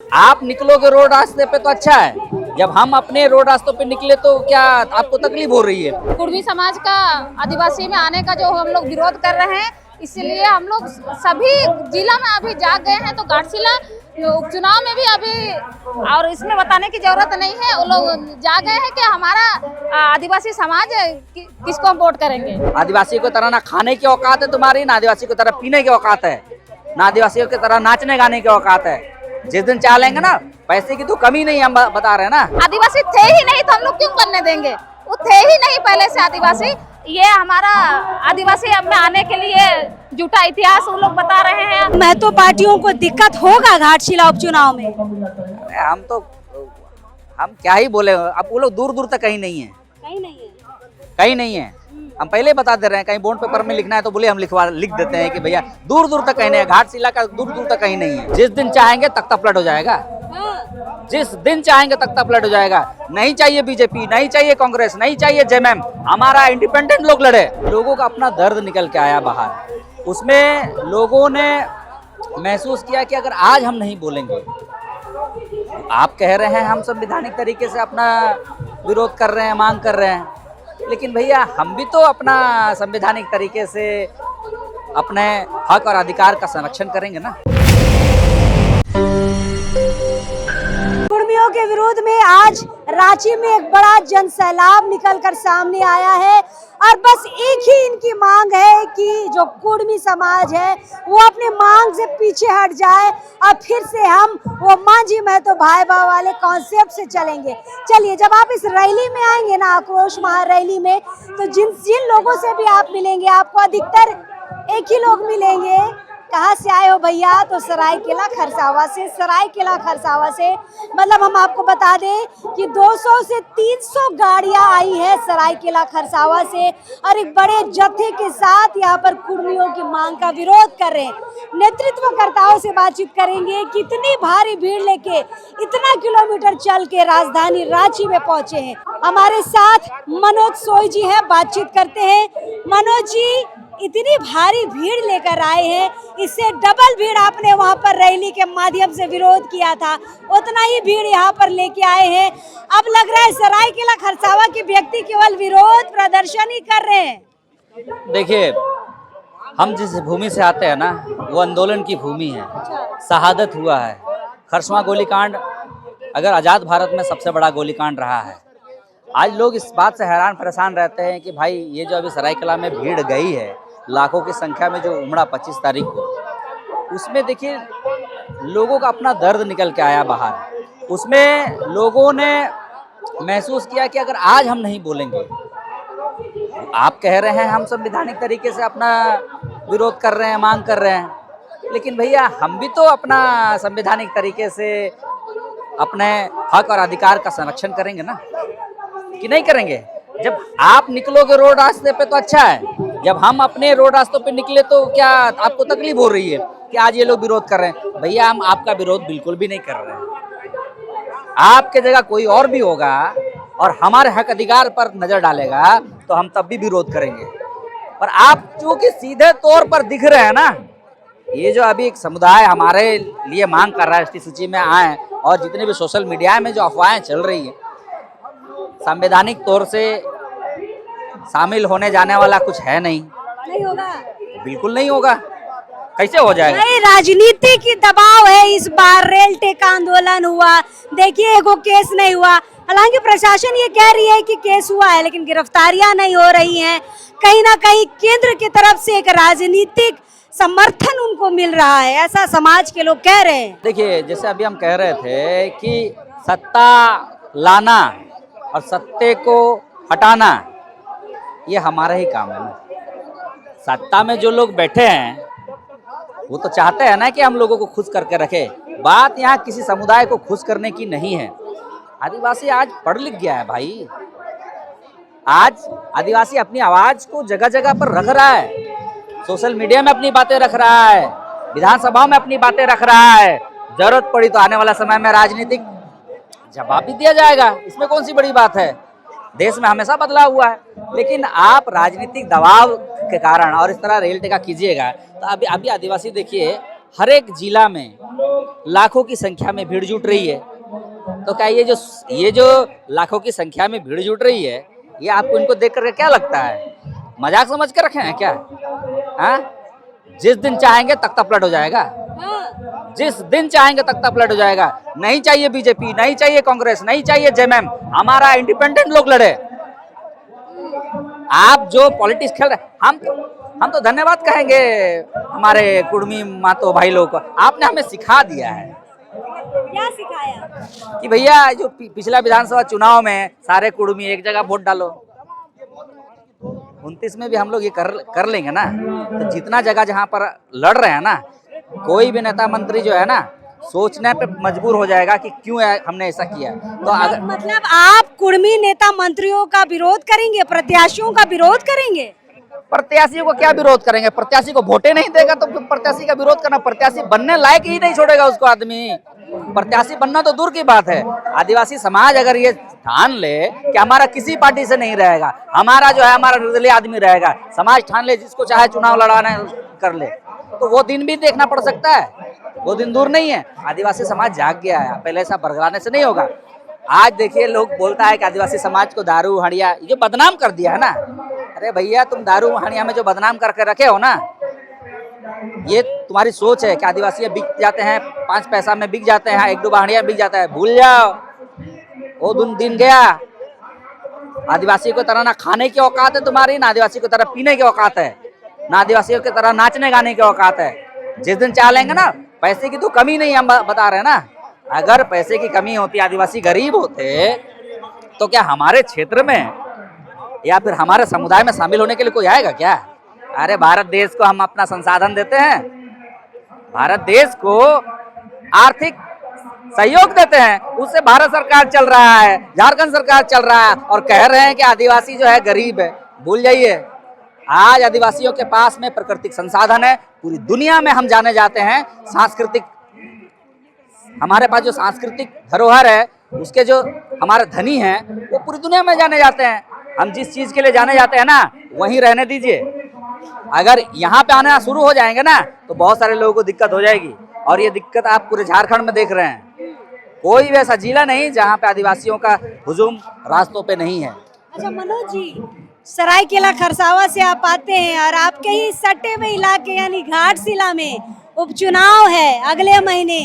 आप निकलोगे रोड रास्ते पे तो अच्छा है, जब हम अपने रोड रास्तों पे निकले तो क्या आपको तकलीफ हो रही है? कुर्मी समाज का आदिवासी में आने का जो हम लोग विरोध कर रहे हैं, इसलिए हम लोग सभी जिला में अभी जा गए हैं। तो घाटशिला उपचुनाव में भी अभी और इसमें बताने की जरूरत नहीं है, वो लोग जा गए हैं कि हमारा आदिवासी समाज किसको हम वोट करेंगे। आदिवासी को तरह ना खाने की औकात है तुम्हारी, ना आदिवासी को तरह पीने की औकात है, ना आदिवासियों की तरह नाचने गाने की औकात है। जिस दिन चाह लेंगे ना, पैसे की तो कमी नहीं, हम बता रहे हैं ना। आदिवासी थे ही नहीं तो हम लोग क्यों करने देंगे? वो थे ही नहीं पहले से आदिवासी। ये हमारा आदिवासी में आने के लिए जुटा इतिहास वो लोग बता रहे हैं। महतो पार्टियों को दिक्कत होगा घाटशिला उपचुनाव में? हम क्या ही बोले, अब वो लोग दूर दूर तक कहीं नहीं है, कहीं नहीं है, कहीं नहीं है। हम पहले बता दे रहे हैं, कहीं बॉन्ड पेपर में लिखना है तो बोले हम लिख देते हैं कि भैया दूर दूर तक कहीं नहीं है, घाटशिला का दूर दूर तक कहीं नहीं है। जिस दिन चाहेंगे तख्ता पलट हो जाएगा, जिस दिन चाहेंगे तख्ता पलट हो जाएगा। नहीं चाहिए बीजेपी, नहीं चाहिए कांग्रेस, नहीं चाहिए जेएमएम, हमारा इंडिपेंडेंट लोग लड़े। लोगों का अपना दर्द निकल के आया बाहर, उसमें लोगों ने महसूस किया कि अगर आज हम नहीं बोलेंगे, आप कह रहे हैं हम संवैधानिक तरीके से अपना विरोध कर रहे हैं, मांग कर रहे हैं, लेकिन भैया हम भी तो अपना संवैधानिक तरीके से अपने हक और अधिकार का संरक्षण करेंगे ना। कुर्मियों के विरोध में आज रांची में एक बड़ा जनसैलाब निकलकर सामने आया है और बस एक ही इनकी मांग है कि जो कुर्मी समाज है वो अपने मांग से पीछे हट जाए और फिर से हम वो मांझी महतो भाई बा वाले कॉन्सेप्ट से चलेंगे। चलिए, जब आप इस रैली में आएंगे ना, आक्रोश महारैली में, तो जिन लोगों से भी आप मिलेंगे, आपको अधिकतर एक ही लोग मिलेंगे। कहाँ से आए हो भैया? तो सरायकेला खरसावा से। सरायकेला खरसावा से मतलब हम आपको बता दें कि 200 से 300 गाड़ियां आई है सरायकेला खरसावा से और एक बड़े जत्थे के साथ यहाँ पर कुर्मियों की मांग का विरोध कर रहे हैं। नेतृत्वकर्ताओं से बातचीत करेंगे कि इतनी भारी भीड़ लेके इतना किलोमीटर चल के राजधानी रांची में पहुंचे हैं। हमारे साथ मनोज सोई जी हैं, बातचीत करते हैं। मनोज जी, इतनी भारी भीड़ लेकर आए हैं, इससे डबल भीड़ आपने वहां पर रैली के माध्यम से विरोध किया था, उतना ही भीड़ यहाँ पर लेके आए हैं। अब लग रहा है सरायकेला खरसावा के व्यक्ति केवल विरोध प्रदर्शन ही कर रहे हैं। देखिए, हम जिस भूमि से आते हैं ना, वो आंदोलन की भूमि है, शहादत हुआ है। खरसवां गोलीकांड अगर आज़ाद भारत में सबसे बड़ा गोलीकांड रहा है। आज लोग इस बात से हैरान परेशान रहते हैं कि भाई ये जो अभी सरायकेला में भीड़ गई है, लाखों की संख्या में जो उमड़ा 25 तारीख को, उसमें देखिए लोगों का अपना दर्द निकल के आया बाहर। उसमें लोगों ने महसूस किया कि अगर आज हम नहीं बोलेंगे, आप कह रहे हैं हम संवैधानिक तरीके से अपना विरोध कर रहे हैं, मांग कर रहे हैं, लेकिन भैया हम भी तो अपना संवैधानिक तरीके से अपने हक और अधिकार का संरक्षण करेंगे ना, कि नहीं करेंगे? जब आप निकलोगे रोड रास्ते पे तो अच्छा है, जब हम अपने रोड रास्तों पे निकले तो क्या आपको तकलीफ हो रही है कि आज ये लोग विरोध कर रहे हैं? भैया हम आपका विरोध बिल्कुल भी नहीं कर रहे हैं। आपके जगह कोई और भी होगा और हमारे हक अधिकार पर नजर डालेगा तो हम तब भी विरोध करेंगे। और आप चूंकि सीधे तौर पर दिख रहे हैं ना, ये जो अभी एक समुदाय हमारे लिए मांग कर रहा है एसटी सूची में आए, और जितने भी सोशल मीडिया में जो अफवाहें चल रही है, संवैधानिक तौर से शामिल होने जाने वाला कुछ है नहीं होगा, बिल्कुल नहीं होगा। कैसे हो जाएगा? नहीं, राजनीति की दबाव है। इस बार रेल टेक आंदोलन हुआ, देखिए एगो केस नहीं हुआ। हालांकि प्रशासन ये कह रही है कि केस हुआ है, लेकिन गिरफ्तारियां नहीं हो रही हैं। कहीं ना कहीं केंद्र की तरफ से एक राजनीतिक समर्थन उनको मिल रहा है, ऐसा समाज के लोग कह रहे हैं। देखिए, जैसे अभी हम कह रहे थे कि सत्ता लाना और सत्ते को हटाना ये हमारा ही काम है ना। सत्ता में जो लोग बैठे हैं वो तो चाहते हैं ना कि हम लोगों को खुश करके रखे। बात यहाँ किसी समुदाय को खुश करने की नहीं है। आदिवासी आज पढ़ लिख गया है भाई। आज आदिवासी अपनी आवाज को जगह जगह पर रख रहा है, सोशल मीडिया में अपनी बातें रख रहा है, विधानसभा में अपनी बातें रख रहा है। जरूरत पड़ी तो आने वाला समय में राजनीतिक जवाब भी दिया जाएगा, इसमें कौन सी बड़ी बात है। देश में हमेशा बदलाव हुआ है, लेकिन आप राजनीतिक दबाव के कारण और इस तरह रेल टेका कीजिएगा तो अभी आदिवासी देखिए हर एक जिला में लाखों की संख्या में भीड़ जुट रही है। तो क्या ये जो लाखों की संख्या में भीड़ जुट रही है, ये आपको इनको देख करके क्या लगता है? मजाक समझ के रखे हैं क्या? हाँ, जिस दिन चाहेंगे तख्ता पलट हो जाएगा, जिस दिन चाहेंगे तख्ता पलट हो जाएगा। नहीं चाहिए बीजेपी, नहीं चाहिए कांग्रेस, नहीं चाहिए जेएमएम, हमारा इंडिपेंडेंट लोग लड़े। आप जो पॉलिटिक्स खेल रहे, हम तो धन्यवाद कहेंगे हमारे कुर्मी मातो भाई लोग को, आपने हमें सिखा दिया है। क्या सिखाया? कि भैया जो पिछला विधानसभा चुनाव में सारे कुर्मी एक जगह वोट डालो, 29 में भी हम लोग ये कर लेंगे ना। तो जितना जगह जहाँ पर लड़ रहे हैं ना, कोई भी नेता मंत्री जो है ना सोचने पे मजबूर हो जाएगा कि क्यों हमने ऐसा किया। तो अगर मतलब आप कुर्मी नेता मंत्रियों का विरोध करेंगे, प्रत्याशियों का विरोध करेंगे? प्रत्याशी को क्या विरोध करेंगे? प्रत्याशी को वोटे नहीं देगा तो फिर प्रत्याशी का विरोध करना, प्रत्याशी बनने लायक ही नहीं छोड़ेगा उसको आदमी। प्रत्याशी बनना तो दूर की बात है। आदिवासी समाज अगर ये ठान ले कि हमारा किसी पार्टी से नहीं रहेगा, हमारा जो है हमारा निर्दलीय आदमी रहेगा, समाज ठान ले जिसको चाहे चुनाव लड़ाना कर ले, तो वो दिन भी देखना पड़ सकता है, वो दिन दूर नहीं है। आदिवासी समाज जाग गया है, पहले ऐसा बरगलाने से नहीं होगा। आज देखिए लोग बोलता है कि आदिवासी समाज को दारू हड़िया जो बदनाम कर दिया है ना। अरे भैया, तुम दारू हड़िया में जो बदनाम करके रखे हो ना, ये तुम्हारी सोच है कि आदिवासी बिक जाते हैं, 5 पैसा में बिक जाते हैं, 1-2 हड़िया बिक जाता है। भूल जाओ, वो दिन गया। आदिवासी को तरह ना खाने की औकात है तुम्हारी, ना आदिवासी को तरह पीने की औकात है, ना आदिवासियों की तरह नाचने गाने की औकात है। जिस दिन चाह लेंगे ना, पैसे की तो कमी नहीं, हम बता रहे हैं ना। अगर पैसे की कमी होती, आदिवासी गरीब होते, तो क्या हमारे क्षेत्र में या फिर हमारे समुदाय में शामिल होने के लिए कोई आएगा क्या? अरे भारत देश को हम अपना संसाधन देते हैं, भारत देश को आर्थिक सहयोग देते हैं, उससे भारत सरकार चल रहा है, झारखंड सरकार चल रहा है, और कह रहे हैं कि आदिवासी जो है गरीब है। भूल जाइए, आज आदिवासियों के पास में प्राकृतिक संसाधन है, पूरी दुनिया में हम जाने जाते हैं। सांस्कृतिक, हमारे पास जो सांस्कृतिक धरोहर है, उसके जो हमारे धनी हैं, वो पूरी दुनिया में जाने जाते हैं। हम जिस चीज के लिए जाने जाते हैं ना, वहीं रहने दीजिए। अगर यहाँ पे आना शुरू हो जाएंगे ना, तो बहुत सारे लोगों को दिक्कत हो जाएगी। और ये दिक्कत आप पूरे झारखंड में देख रहे हैं। कोई भी ऐसा जिला नहीं जहाँ पे आदिवासियों का हुजूम रास्तों पे नहीं है। अच्छा मनोज जी, सरायकेला खरसावा से आप आते हैं और आपके ही सटे हुए इलाके यानी घाटशिला में उपचुनाव है अगले महीने,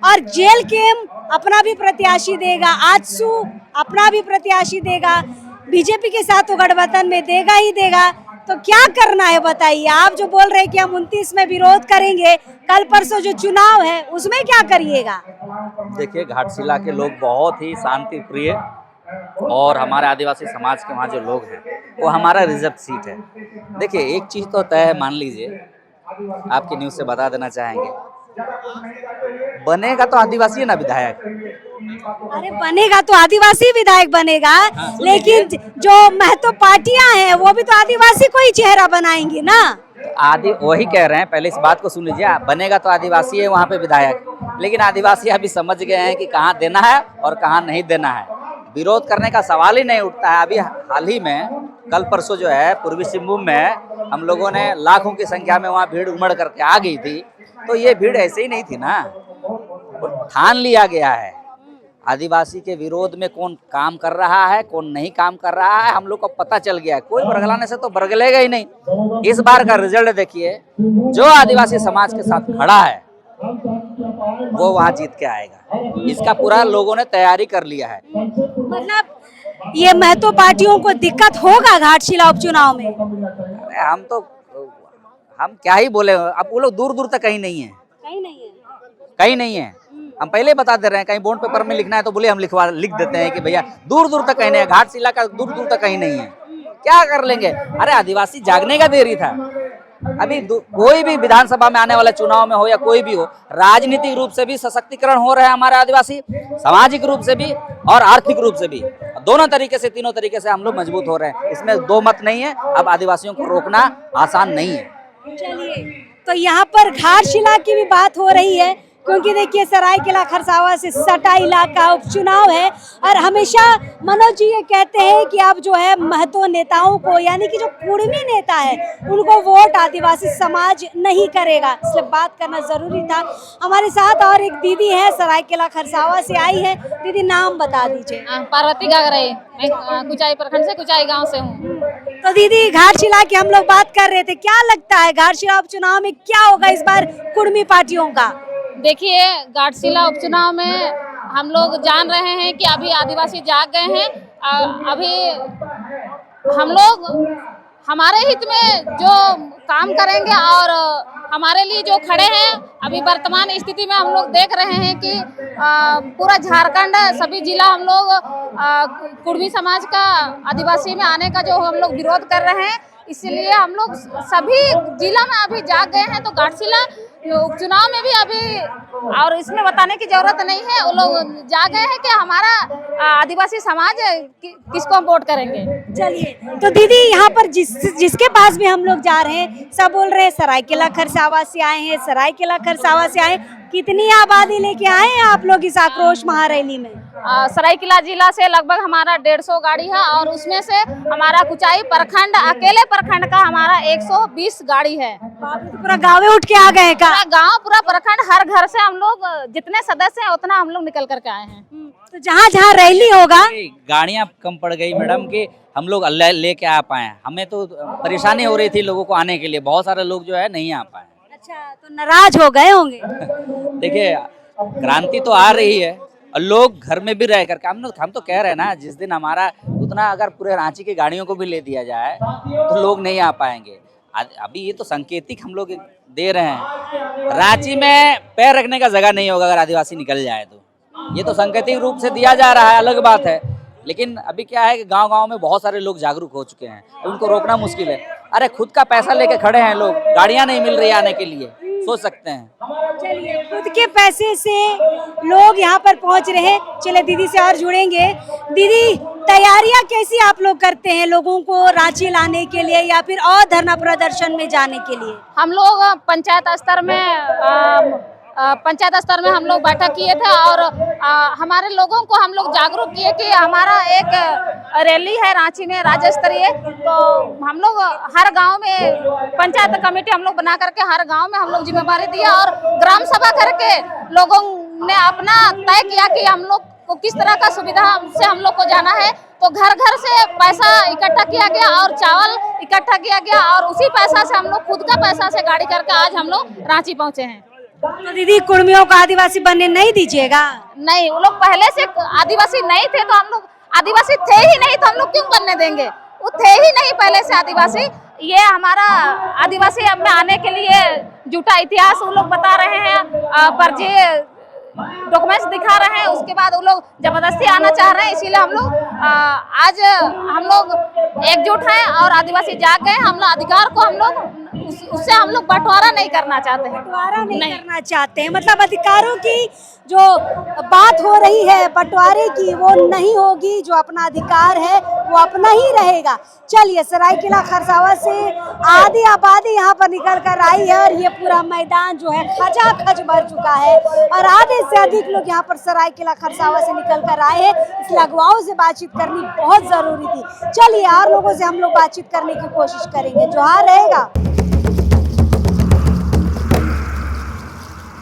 और जेल केम अपना भी प्रत्याशी देगा, आजसू अपना भी प्रत्याशी देगा, बीजेपी के साथ तो गठबंधन में देगा ही देगा। तो क्या करना है बताइए? आप जो बोल रहे हैं कि हम 29 में विरोध करेंगे, कल परसों जो चुनाव है उसमें क्या करिएगा? देखिए, घाटशिला के लोग बहुत ही शांति प्रिय, और हमारे आदिवासी समाज के वहाँ जो लोग हैं वो हमारा रिजर्व सीट है। देखिए, एक चीज़ तो तय है, मान लीजिए, आपकी न्यूज़ से बता देना चाहेंगे, बनेगा तो आदिवासी ना विधायक। अरे बनेगा तो आदिवासी विधायक बनेगा, लेकिन जो महतो पार्टियां हैं वो भी तो आदिवासी को ही चेहरा बनाएंगी ना। वही कह रहे हैं, पहले इस बात को सुन लीजिए। बनेगा तो आदिवासी है वहाँ पे विधायक, लेकिन आदिवासी अभी समझ गए हैं कि कहाँ देना है और कहाँ नहीं देना है। विरोध करने का सवाल ही नहीं उठता है। अभी हाल ही में कल परसों जो है पूर्वी सिंहभूम में हम लोगों ने लाखों की संख्या में वहाँ भीड़ उमड़ करके आ गई थी। तो ये भीड़ ऐसे ही नहीं थी ना, ठान लिया गया है। आदिवासी के विरोध में कौन काम कर रहा है, कौन नहीं काम कर रहा है, हम लोग को पता चल गया है। कोई बरगलाने से तो बरगलेगा ही नहीं। इस बार का रिजल्ट देखिए, जो आदिवासी समाज के साथ खड़ा है वो वहाँ जीत के आएगा। इसका पूरा लोगों ने तैयारी कर लिया है। मतलब ये महतो पार्टियों को दिक्कत होगा घाटशिला उपचुनाव में? हम क्या ही बोले, अब वो लोग दूर दूर तक कहीं नहीं है, कहीं नहीं है। हम पहले बता दे रहे हैं, कहीं बॉन्ड पेपर में लिखना है तो बोले हम लिख देते हैं कि भैया दूर दूर तक कहीं नहीं है, घाटशिला का दूर दूर तक कहीं नहीं है। क्या कर लेंगे? अरे आदिवासी जागने का देरी था। अभी कोई भी विधानसभा में आने वाले चुनाव में हो या कोई भी हो, राजनीतिक रूप से भी सशक्तिकरण हो रहे हैं हमारे आदिवासी, सामाजिक रूप से भी और आर्थिक रूप से भी, दोनों तरीके से, तीनों तरीके से हम लोग मजबूत हो रहे हैं। इसमें दो मत नहीं है। अब आदिवासियों को रोकना आसान नहीं है। चलिए, तो यहाँ पर घाटशिला की भी बात हो रही है क्योंकि देखिए सरायकेला खरसावां से सटा इलाका उपचुनाव है और हमेशा मनोज जी ये कहते हैं कि अब जो है महतो नेताओं को यानी कि जो कुर्मी नेता है उनको वोट आदिवासी समाज नहीं करेगा, इसलिए बात करना जरूरी था। हमारे साथ और एक दीदी है सरायकेला खरसावां से आई है। दीदी नाम बता दीजिए। पार्वती गागरे, मैं कुचाई प्रखंड से कुचाई गांव से हूँ। तो दीदी घाटशिला की हम लोग बात कर रहे थे, क्या लगता है घाटशिला उपचुनाव में क्या होगा इस बार कुर्मी पार्टियों का? देखिए घाटशिला उपचुनाव में हम लोग जान रहे हैं कि अभी आदिवासी जाग गए हैं। अभी हम लोग हमारे हित में जो काम करेंगे और हमारे लिए जो खड़े हैं, अभी वर्तमान स्थिति में हम लोग देख रहे हैं कि पूरा झारखंड सभी जिला हम लोग कुर्मी समाज का आदिवासी में आने का जो हम लोग विरोध कर रहे हैं, इसलिए हम लोग सभी जिला में अभी जाग गए हैं। तो घाटशिला उपचुनाव में भी अभी और इसमें बताने की जरूरत नहीं है, वो लोग जा गए हैं कि हमारा आदिवासी समाज किसको हम वोट करेंगे। चलिए तो दीदी यहाँ पर जिसके पास भी हम लोग जा रहे हैं सब बोल रहे हैं सरायकेला खरसावां से आए हैं, सरायकेला खरसावां से आए। कितनी आबादी लेके आए हैं आप लोग इस आक्रोश महारैली में? सरायकेला जिला से लगभग हमारा 150 गाड़ी है और उसमें से हमारा कुचाई प्रखंड अकेले प्रखंड का हमारा 120 गाड़ी है। तो पूरा गाँव उठ के आ गए का? पूरा गांव पूरा प्रखंड हर घर से हम लोग जितने सदस्य हैं उतना हम लोग निकल करके आए हैं। तो जहाँ जहाँ रैली होगा गाड़ियाँ कम पड़ गई मैडम कि हम लोग लेके आ पाए। हमें तो परेशानी हो रही थी लोगों को आने के लिए, बहुत सारे लोग जो है नहीं आ पाए। अच्छा, तो नाराज हो गए होंगे? देखिए क्रांति तो आ रही है और लोग घर में भी रह करके हम तो कह रहे हैं ना, जिस दिन हमारा उतना अगर पूरे रांची की गाड़ियों को भी ले दिया जाए तो लोग नहीं आ पाएंगे। अभी ये तो संकेतिक हम लोग दे रहे हैं। रांची में पैर रखने का जगह नहीं होगा अगर आदिवासी निकल जाए तो, ये तो संकेतिक रूप से दिया जा रहा है, अलग बात है। लेकिन अभी क्या है कि गांव-गांव में बहुत सारे लोग जागरूक हो चुके हैं, उनको रोकना मुश्किल है। अरे खुद का पैसा लेके खड़े हैं लोग, गाड़ियां नहीं मिल रही आने के लिए, सोच सकते हैं। चलिए खुद के पैसे से लोग यहाँ पर पहुँच रहे हैं। चलिए दीदी से और जुड़ेंगे। दीदी तैयारियां कैसी आप लोग करते हैं लोगों को रांची लाने के लिए या फिर और धरना प्रदर्शन में जाने के लिए? हम लोग पंचायत स्तर में हम लोग बैठक किए थे और हमारे लोगों को हम लोग जागरूक किए कि हमारा एक रैली है रांची में राज्य स्तरीय। तो हम लोग हर गांव में पंचायत कमेटी हम लोग बना करके हर गांव में हम लोग जिम्मेदारी दिया और ग्राम सभा करके लोगों ने अपना तय किया कि हम लोग को किस तरह का सुविधा से हम लोग को जाना है। तो घर घर से पैसा इकट्ठा किया गया और चावल इकट्ठा किया गया और उसी पैसा से हम लोग खुद का पैसा से गाड़ी करके आज हम लोग रांची पहुंचे हैं। तो दीदी कुर्मियों को आदिवासी बनने नहीं दीजिएगा? नहीं, वो लोग पहले से आदिवासी नहीं थे तो हम लोग आदिवासी थे ही नहीं तो हम लोग क्यों बनने देंगे? वो थे ही नहीं पहले से आदिवासी। ये हमारा आदिवासी अब में आने के लिए झूठा इतिहास वो लोग बता रहे हैं, फर्जी डॉक्यूमेंट्स दिखा रहे हैं, उसके बाद वो लोग जबरदस्ती आना चाह रहे हैं। इसीलिए हम लोग आज हम लोग एकजुट हैं और आदिवासी जाग गए। हम लोग अधिकार को हम लोग उससे हम लोग बंटवारा नहीं करना चाहते हैं। बंटवारा नहीं करना चाहते हैं, मतलब अधिकारों की जो बात हो रही है बंटवारे की वो नहीं होगी। जो अपना अधिकार है वो अपना ही रहेगा। चलिए सरायकेला खरसावां से आधी आबादी यहाँ पर निकल कर आई है और ये पूरा मैदान जो है खचाखच भर चुका है और आधे से अधिक लोग यहाँ पर सरायकेला खरसावां से निकल कर आए हैं। इस अगुवाओं से बातचीत करनी बहुत जरूरी थी। चलिए और लोगों से हम लोग बातचीत करने की कोशिश करेंगे। जोहार रहेगा।